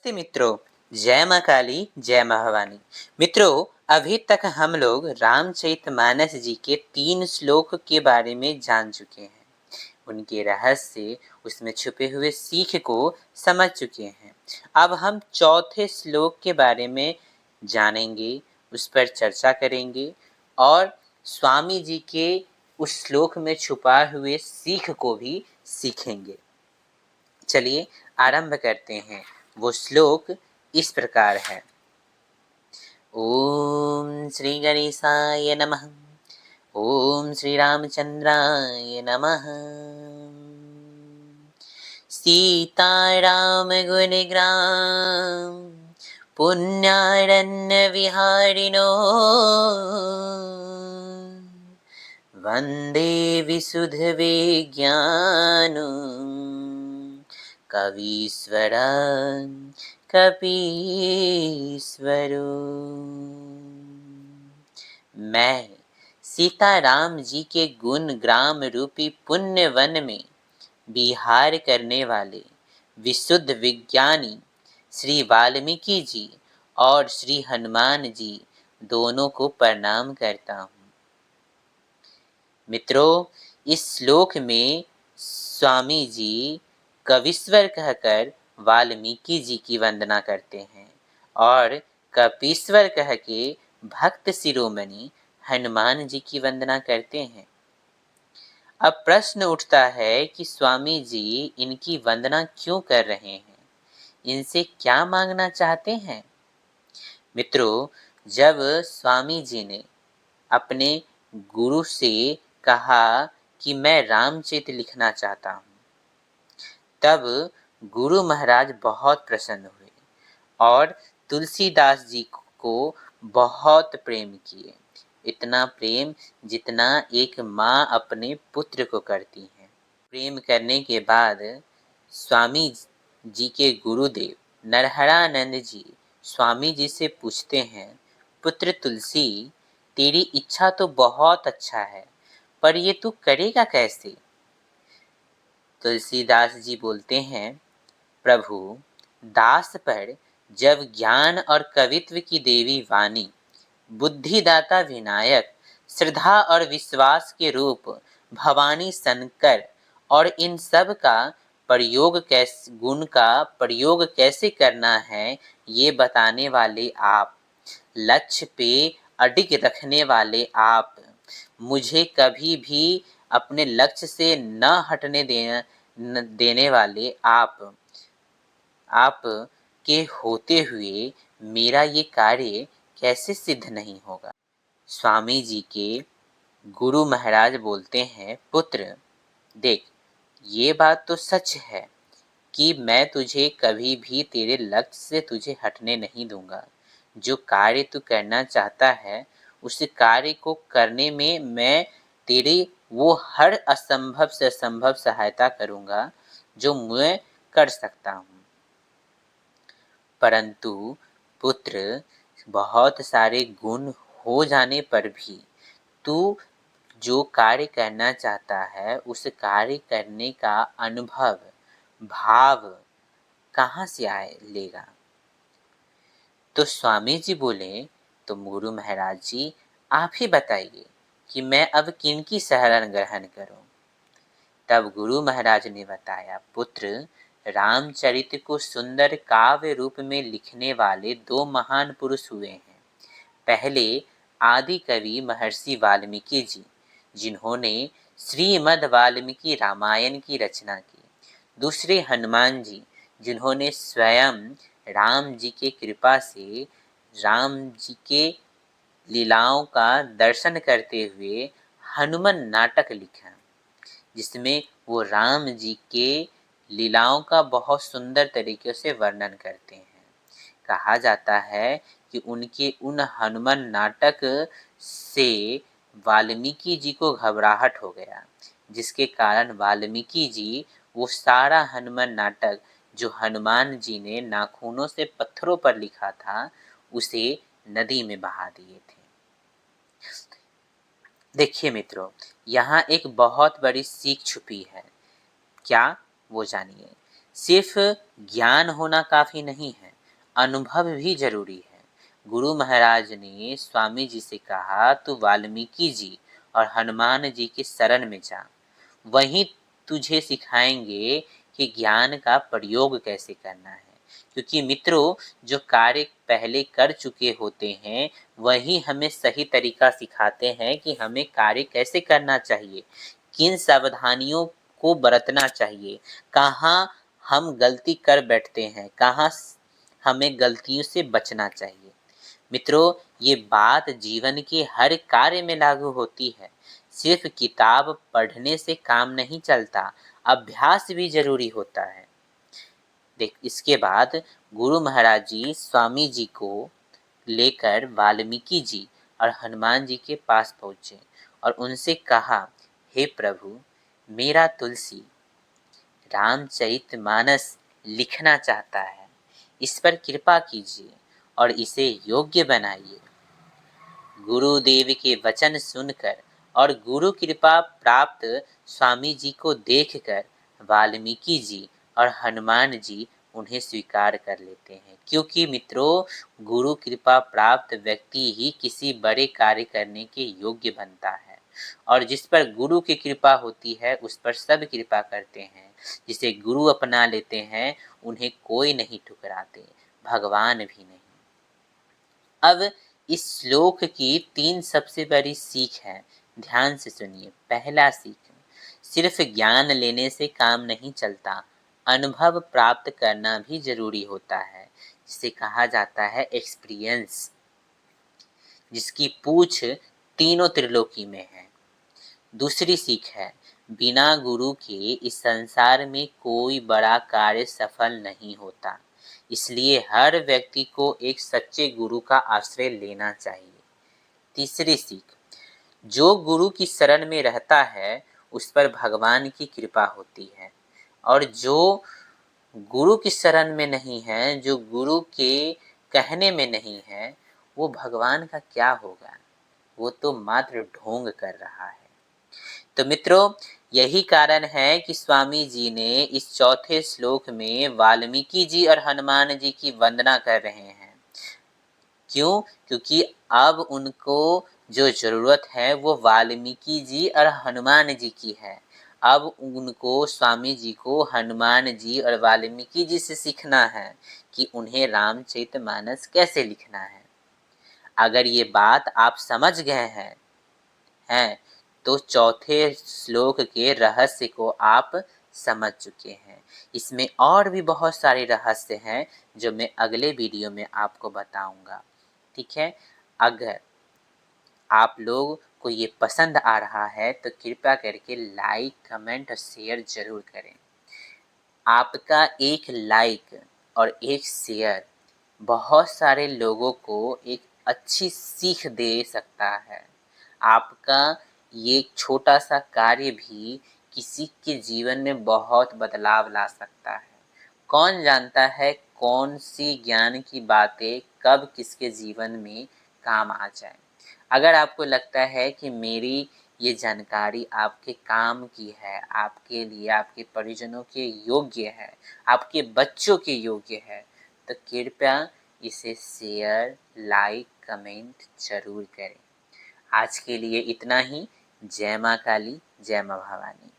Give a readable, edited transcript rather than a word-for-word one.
नमस्ते मित्रों। जय माँ काली, जय माँ भवानी। मित्रों, अभी तक हम लोग रामचरितमानस जी के 3 श्लोक के बारे में जान चुके हैं। उनके रहस्य, उसमें छुपे हुए सीख को समझ चुके हैं। अब हम चौथे श्लोक के बारे में जानेंगे, उस पर चर्चा करेंगे और स्वामी जी के उस श्लोक में छुपा हुए सीख को भी सीखेंगे। चलिए आरंभ करते हैं। वो श्लोक इस प्रकार है। ओम श्री गणेशाय नमः। ओम श्री रामचंद्राय नमः। सीताराम गुणग्राम पुण्यारण्य विहारिणो वंदे विशुद्ध विज्ञान कवीश्वरं कपीश्वरो। मैं सीताराम जी के गुण ग्राम रूपी पुण्य वन में विहार करने वाले विशुद्ध विज्ञानी श्री वाल्मीकि जी और श्री हनुमान जी दोनों को प्रणाम करता हूँ। मित्रों, इस श्लोक में स्वामी जी कवीश्वर कहकर वाल्मीकि जी की वंदना करते हैं और कपीश्वर कह के भक्त शिरोमणि हनुमान जी की वंदना करते हैं। अब प्रश्न उठता है कि स्वामी जी इनकी वंदना क्यों कर रहे हैं, इनसे क्या मांगना चाहते हैं। मित्रों, जब स्वामी जी ने अपने गुरु से कहा कि मैं रामचरित लिखना चाहता हूँ, तब गुरु महाराज बहुत प्रसन्न हुए और तुलसीदास जी को बहुत प्रेम किए। इतना प्रेम जितना एक माँ अपने पुत्र को करती है। प्रेम करने के बाद स्वामी जी के गुरुदेव नरहरानंद जी स्वामी जी से पूछते हैं, पुत्र तुलसी, तेरी इच्छा तो बहुत अच्छा है, पर ये तू करेगा कैसे। तुलसीदास जी बोलते हैं, प्रभु, दास पर जब ज्ञान और कवित्व की देवी वाणी, बुद्धिदाता विनायक, श्रद्धा और विश्वास के रूप भवानी शंकर और इन सब का प्रयोग कैसे, गुण का प्रयोग कैसे करना है, ये बताने वाले आप, लक्ष्य पे अडिग रखने वाले आप, मुझे कभी भी अपने लक्ष्य से न हटने देने वाले आप के होते हुए मेरा ये कार्य कैसे सिद्ध नहीं होगा। स्वामी जी के गुरु महाराज बोलते हैं, पुत्र देख, ये बात तो सच है कि मैं तुझे कभी भी तेरे लक्ष्य से तुझे हटने नहीं दूंगा। जो कार्य तू करना चाहता है, उस कार्य को करने में मैं तेरी वो हर असंभव से असंभव सहायता करूंगा जो मैं कर सकता हूँ। परंतु पुत्र, बहुत सारे गुण हो जाने पर भी तू जो कार्य करना चाहता है, उस कार्य करने का अनुभव, भाव कहाँ से आए लेगा। तो स्वामी जी बोले, तो गुरु महाराज जी आप ही बताइए कि मैं अब किनकी शरण ग्रहण करूं। तब गुरु महाराज ने बताया, पुत्र, रामचरित को सुंदर काव्य रूप में लिखने वाले 2 महान पुरुष हुए हैं। पहले आदि कवि महर्षि वाल्मीकि जी, जिन्होंने श्रीमद् वाल्मीकि रामायण की रचना की। दूसरे हनुमान जी, जिन्होंने स्वयं राम जी के कृपा से राम जी के लीलाओं का दर्शन करते हुए हनुमान नाटक लिखा, जिसमें वो राम जी के लीलाओं का बहुत सुंदर तरीके से वर्णन करते हैं। कहा जाता है कि उनके उन हनुमान नाटक से वाल्मीकि जी को घबराहट हो गया, जिसके कारण वाल्मीकि जी वो सारा हनुमान नाटक जो हनुमान जी ने नाखूनों से पत्थरों पर लिखा था, उसे नदी में बहा दिए थे। देखिए मित्रों, यहाँ एक बहुत बड़ी सीख छुपी है। क्या, वो जानिए। सिर्फ ज्ञान होना काफी नहीं है, अनुभव भी जरूरी है। गुरु महाराज ने स्वामी जी से कहा, तू वाल्मीकि जी और हनुमान जी के शरण में जा, वहीं तुझे सिखाएंगे कि ज्ञान का प्रयोग कैसे करना है। क्योंकि मित्रों, जो कार्य पहले कर चुके होते हैं वही हमें सही तरीका सिखाते हैं कि हमें कार्य कैसे करना चाहिए, किन सावधानियों को बरतना चाहिए, कहाँ हम गलती कर बैठते हैं, कहाँ हमें गलतियों से बचना चाहिए। मित्रों, ये बात जीवन के हर कार्य में लागू होती है। सिर्फ किताब पढ़ने से काम नहीं चलता, अभ्यास भी जरूरी होता है। देख, इसके बाद गुरु महाराज जी स्वामी जी को लेकर वाल्मीकि जी और हनुमान जी के पास पहुंचे और उनसे कहा, हे प्रभु, मेरा तुलसी रामचरितमानस लिखना चाहता है, इस पर कृपा कीजिए और इसे योग्य बनाइए। गुरुदेव के वचन सुनकर और गुरु कृपा प्राप्त स्वामी जी को देखकर वाल्मीकि जी और हनुमान जी उन्हें स्वीकार कर लेते हैं। क्योंकि मित्रों, गुरु कृपा प्राप्त व्यक्ति ही किसी बड़े कार्य करने के योग्य बनता है, और जिस पर गुरु की कृपा होती है उस पर सब कृपा करते हैं। जिसे गुरु अपना लेते हैं उन्हें कोई नहीं ठुकराते, भगवान भी नहीं। अब इस श्लोक की 3 सबसे बड़ी सीख है, ध्यान से सुनिए। पहला सीख, सिर्फ ज्ञान लेने से काम नहीं चलता, अनुभव प्राप्त करना भी जरूरी होता है, जिसे कहा जाता है एक्सपीरियंस, जिसकी पूछ तीनों त्रिलोकी में है। दूसरी सीख है, बिना गुरु के इस संसार में कोई बड़ा कार्य सफल नहीं होता, इसलिए हर व्यक्ति को एक सच्चे गुरु का आश्रय लेना चाहिए। तीसरी सीख, जो गुरु की शरण में रहता है उस पर भगवान की कृपा होती है, और जो गुरु की शरण में नहीं है, जो गुरु के कहने में नहीं है, वो भगवान का क्या होगा, वो तो मात्र ढोंग कर रहा है। तो मित्रों, यही कारण है कि स्वामी जी ने इस चौथे श्लोक में वाल्मीकि जी और हनुमान जी की वंदना कर रहे हैं। क्यों? क्योंकि अब उनको जो जरूरत है वो वाल्मीकि जी और हनुमान जी की है। अब उनको, स्वामी जी को हनुमान जी और वाल्मीकि जी से सीखना है कि उन्हें रामचरितमानस कैसे लिखना है। अगर ये बात आप समझ गए हैं तो चौथे श्लोक के रहस्य को आप समझ चुके हैं। इसमें और भी बहुत सारे रहस्य हैं जो मैं अगले वीडियो में आपको बताऊंगा। ठीक है, अगर आप लोग को ये पसंद आ रहा है तो कृपया करके लाइक, कमेंट और शेयर जरूर करें। आपका एक लाइक और एक शेयर बहुत सारे लोगों को एक अच्छी सीख दे सकता है। आपका ये छोटा सा कार्य भी किसी के जीवन में बहुत बदलाव ला सकता है। कौन जानता है कौन सी ज्ञान की बातें कब किसके जीवन में काम आ जाए। अगर आपको लगता है कि मेरी ये जानकारी आपके काम की है, आपके लिए, आपके परिजनों के योग्य है, आपके बच्चों के योग्य है, तो कृपया इसे शेयर, लाइक, कमेंट जरूर करें। आज के लिए इतना ही। जय माँ काली, जय माँ भवानी।